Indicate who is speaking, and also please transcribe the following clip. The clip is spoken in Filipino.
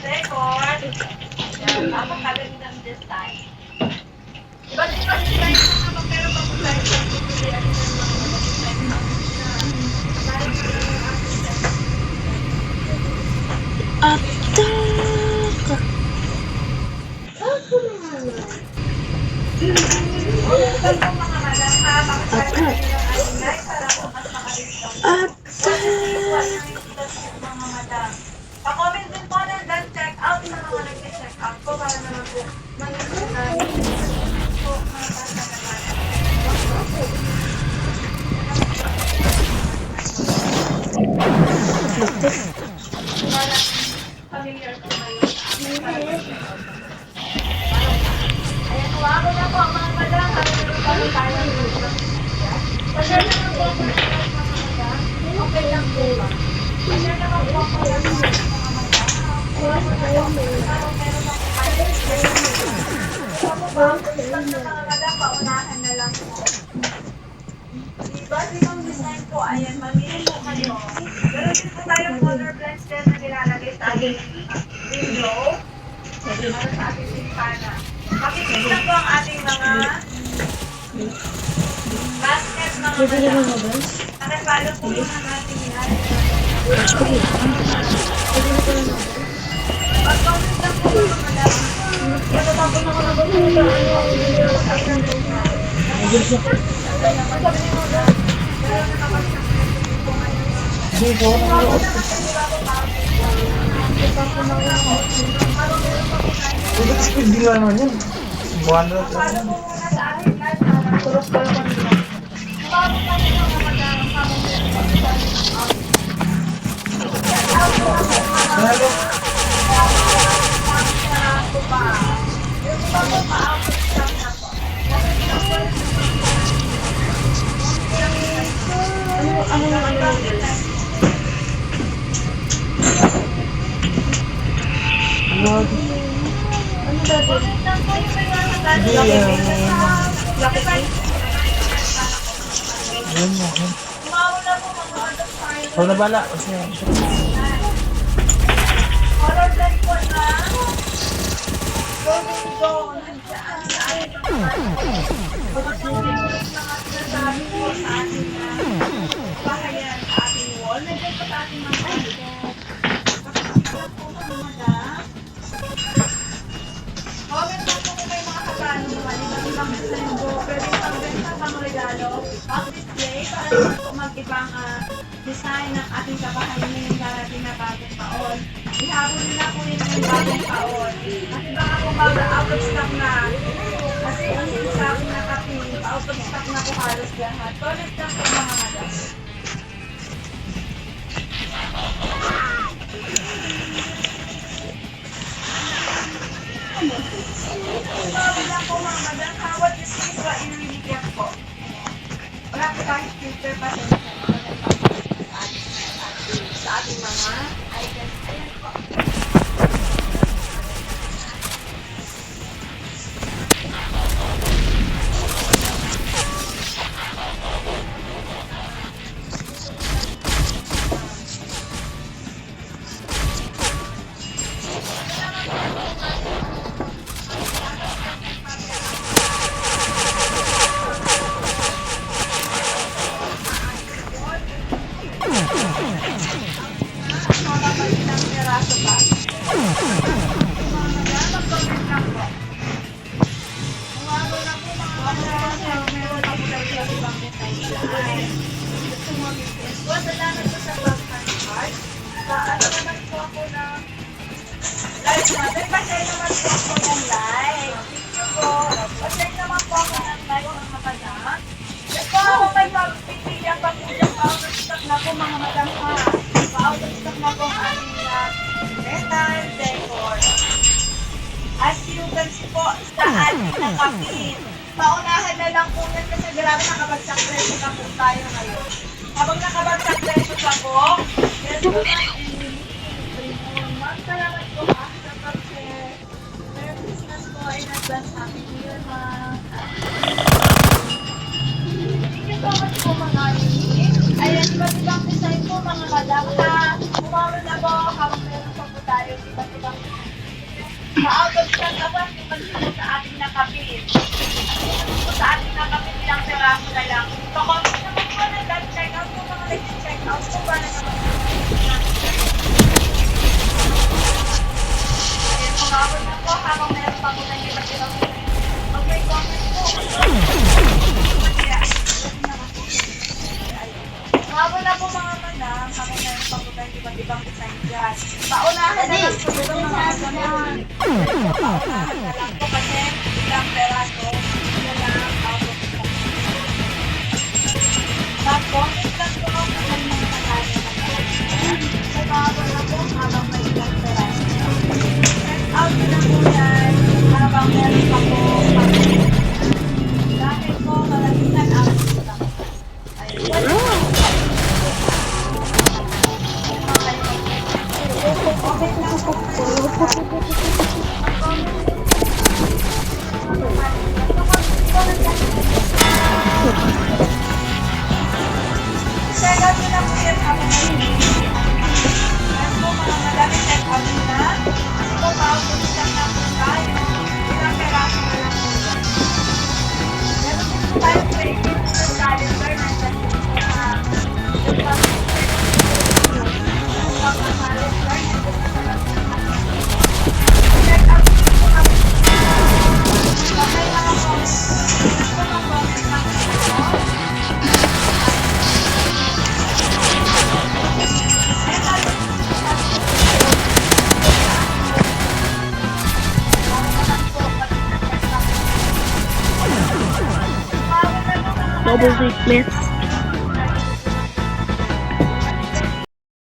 Speaker 1: decor. Yan, tapos kagaling ng design. Iba't ibang design na naman, pero pag tayo sa pipili, ano yung mga design na dahil sa ating
Speaker 2: Attack!
Speaker 1: Ito po mga madam, ha? Pakasaya nyo ng ating live para po mas makalimutan. Mga madam. Pa-comment din po ng check out sa mga nag-check out po para naman po mag-check out po mga bata naman. Familiar po kayo. Ayan, huwag na po mga madam. Kami tayo ng group. Pasya naman po ako ng mga madam. Okay lang po ba? Pasya naman po ako ng mga madam. Meron ako kayo. Ako ba? Lang na mga madam, paunahan na lang po. Diba, yung design po, ayan, mamili po kayo. Pero din po tayong color blends din na nilalagay sa ating window. Para sa ating simpana. Makikita po ang ating mga basket mga madam. Nakipalo po yung ating pag-comment lang po mga madam. Matatapon ako na ba
Speaker 3: Ulit speed din naman yun. Buwan na ito.
Speaker 1: Paano po muna sa ating live na turok ko lang nila. Paano pa rin mga madam habang
Speaker 3: Yun mo. Huwag na bala. Kasi
Speaker 1: color blend po na golden gold nandiyan sa ating sinasabi po sa ating bahayan, sa ating wall. Nandiyan po sa ating mga basket. Pakikita po mga madam. Comment po po kung may mga katano naman. Ibang design po. Pwede pagbenta pang regalo. Pang display para naman po mag-ibang design ng ating kabahayan ngayong darating na bagong taon. Ihabol nila po yun ng bagong taon. Kasi baka kung out of stock na. Kasi ang sa akin na kape, out of stock na po halos lahat. Toilet lang po mga madam. Ihabol lang po mga madam. Hawat is this wa inilipiyak po. Wala po kahit filter pa sa ating mga items. Ayan po. Makakabalik ng peraso pa. Mag-comment lang po. Umago na po mga madam. Meron ako lang sa ibang design dyan. Gusto mo business ko. Salamat po sa pag-hand card. Ano naman po ako ng live natin. Pasay naman po ako ng live. Thank you po. Pasay naman po ako ng live mga madam. Ito ako may pagpipilihan pa po dyan. Out of stock na po mga madam ha. Pa-out of stock na po ang ating metal decor. As you can see po sa ating nakapin. Paunahan na lang po yan kasi grabe nakabagsak presyo na po tayo ngayon. Habang nakabagsak presyo pa po, yan po salamat po ha sa pag-share. Merry Christmas po in advance. Happy New Year ma. Thank you so much po mga ayan, iba't ibang design po mga madam ha. Umawal na po habang meron pa po tayo iba't ibang maagod sa labas, iba't ibang sa ating nakapit. Sa ating nakapit ilang peraso na lang. Pa-comment naman po ng check out po mga nag-check out po ba na naman po. Ayun, kumabot na po habang meron pa po ng iba't ibang pag may comment po. Kumabot na po mga manang habang meron pa po ng iba't ibang design dyan. Paunahan na lang po ito mga kasamahan. Paunahan na lang po kasi ilang peraso na lang out of stock. Mag-comment lang po ako kung may mga nakaya na po. Kumabot na po habang may ilang peraso. Check out nyo na po yan habang meron pa po. Dahil po malagitan out of stock. Ayun. Comment lang po. Check out nyo na po yan habang po mga madami check out nyo na. Ito pa, ulitan na po tayo. Ilang peraso na lang po yan. Meron din po tayo training sa calendar na dyan po sa check out nyo po kami. Okay na lang po. Ito mga comment lang po.
Speaker 2: Double weakness.